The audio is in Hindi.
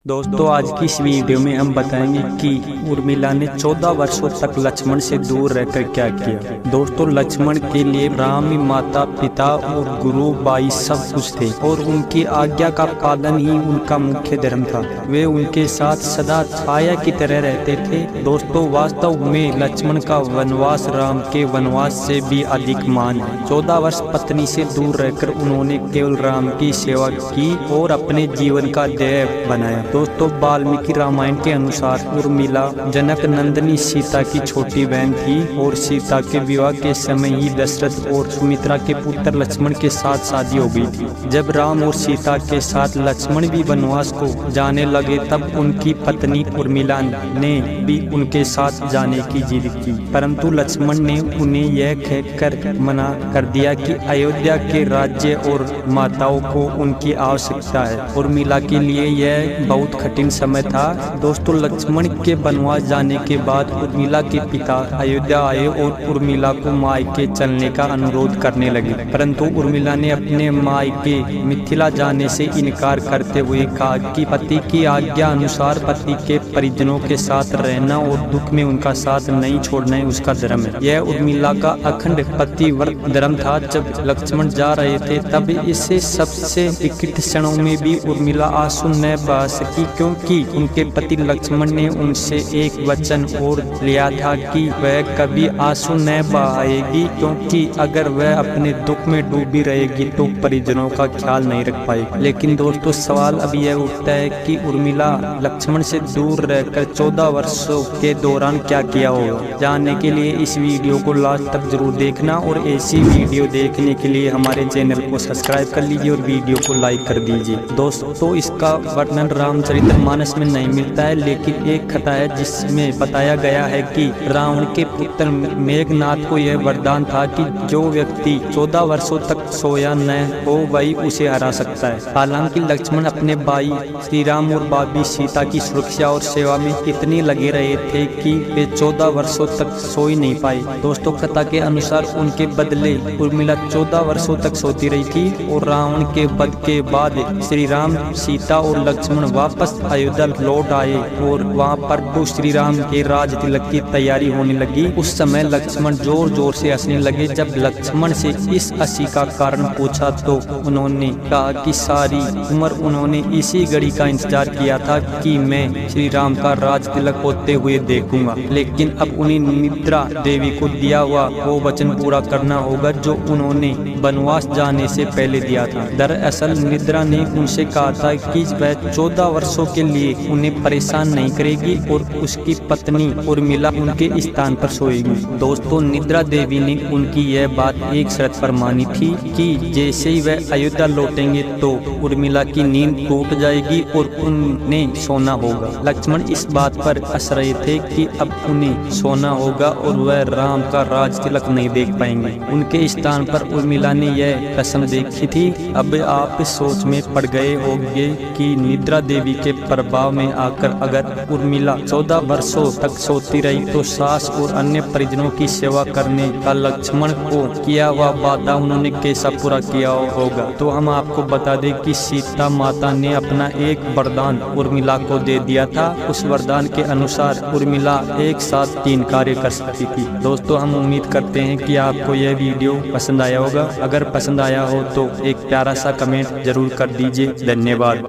दोस्तों आज की इस वीडियो में हम बताएंगे कि उर्मिला ने 14 वर्षों तक लक्ष्मण से दूर रहकर क्या किया। दोस्तों लक्ष्मण के लिए राम माता पिता और गुरु भाई सब कुछ थे और उनकी आज्ञा का पालन ही उनका मुख्य धर्म था। वे उनके साथ सदा छाया की तरह रहते थे। दोस्तों वास्तव में लक्ष्मण का वनवास राम के वनवास से भी अधिक मान है। 14 वर्ष पत्नी से दूर रहकर उन्होंने केवल राम की सेवा की और अपने जीवन का ध्येय बनाया। दोस्तों वाल्मीकि रामायण के अनुसार उर्मिला जनक नंदिनी सीता की छोटी बहन थी और सीता के विवाह के समय ही दशरथ और सुमित्रा के पुत्र लक्ष्मण के साथ शादी हो गई थी। जब राम और सीता के साथ लक्ष्मण भी वनवास को जाने लगे तब उनकी पत्नी उर्मिला ने भी उनके साथ जाने की जिद की, परंतु लक्ष्मण ने उन्हें यह कहकर मना कर दिया कि अयोध्या के राज्य और माताओं को उनकी आवश्यकता है। उर्मिला के लिए यह बहुत कठिन समय था। दोस्तों लक्ष्मण के वनवास जाने के बाद उर्मिला के पिता अयोध्या आए और उर्मिला को मायके चलने का अनुरोध करने लगे, परंतु उर्मिला ने अपने मायके मिथिला जाने से इनकार करते हुए कहा कि पति की आज्ञा अनुसार पति के परिजनों के साथ रहना और दुख में उनका साथ नहीं छोड़ना ही उसका धर्म है। यह उर्मिला का अखंड पतिव्रत धर्म था। जब लक्ष्मण जा रहे थे तब इससे सबसे विकट क्षणों में भी उर्मिला आंसू न बहा सकी, क्योंकि उनके पति लक्ष्मण ने उनसे एक वचन और लिया था कि वह कभी आंसू न बहाएगी, क्योंकि अगर वह अपने दुख में डूबी रहेगी तो परिजनों का ख्याल नहीं रख पाएगी। लेकिन दोस्तों सवाल अब यह उठता है कि उर्मिला लक्ष्मण से दूर रहकर 14 वर्षों के दौरान क्या किया होगा। जानने के लिए इस वीडियो को लास्ट तक जरूर देखना और ऐसी वीडियो देखने के लिए हमारे चैनल को सब्सक्राइब कर लीजिए और वीडियो को लाइक कर दीजिए। दोस्तों इसका वर्णन रामचरितमानस में नहीं मिलता है, लेकिन एक कथा है जिसमें बताया गया है कि रावण के पुत्र मेघनाथ को यह वरदान था कि जो व्यक्ति 14 वर्षों तक सोया न हो वही उसे हरा सकता है। हालांकि लक्ष्मण अपने भाई श्री राम और भाभी सीता की सुरक्षा और सेवा में इतने लगे रहे थे कि वे 14 वर्षों तक सो ही नहीं पाए। दोस्तों कथा के अनुसार उनके बदले उर्मिला 14 वर्षों तक सोती रही थी और रावण के वध के बाद श्री राम सीता और लक्ष्मण वापस अयोध्या लौट आए और वहां पर तो श्री राम के राज तिलक की तैयारी होने लगी। उस समय लक्ष्मण जोर जोर से हंसने लगे। जब लक्ष्मण से इस हंसी का कारण पूछा तो उन्होंने कहा कि सारी उम्र उन्होंने इसी घड़ी का इंतजार किया था कि मैं श्री राम का राज तिलक होते हुए देखूंगा, लेकिन अब उन्हें निद्रा देवी को दिया हुआ वो वचन पूरा करना होगा जो उन्होंने वनवास जाने से पहले दिया था। दरअसल निद्रा ने उनसे कहा था कि वह 14 वर्षों के लिए उन्हें परेशान नहीं करेगी और उसकी पत्नी उर्मिला उनके स्थान पर सोएगी। दोस्तों निद्रा देवी ने उनकी यह बात एक शर्त पर मानी थी कि जैसे ही वह अयोध्या लौटेंगे तो उर्मिला की नींद टूट जाएगी और उन्हें सोना होगा। लक्ष्मण इस बात पर हंस रहे थे कि अब उन्हें सोना होगा और वह राम का राज तिलक नहीं देख पाएंगे। उनके स्थान पर उर्मिला ने यह कसम देखी थी। अब आप इस सोच में पड़ गए होंगे कि निद्रा देवी के प्रभाव में आकर अगर उर्मिला 14 वर्षों तक सोती रही तो सास और अन्य परिजनों की सेवा करने का लक्ष्मण को किया हुआ वादा उन्होंने कैसा पूरा किया होगा। तो हम आपको बता दें कि सीता माता ने अपना एक वरदान उर्मिला को दे दिया था। उस वरदान के अनुसार उर्मिला एक साथ 3 कार्य कर सकती थी। दोस्तों हम उम्मीद करते हैं कि आपको यह वीडियो पसंद आया होगा। अगर पसंद आया हो तो एक प्यारा सा कमेंट जरूर कर दीजिए। धन्यवाद।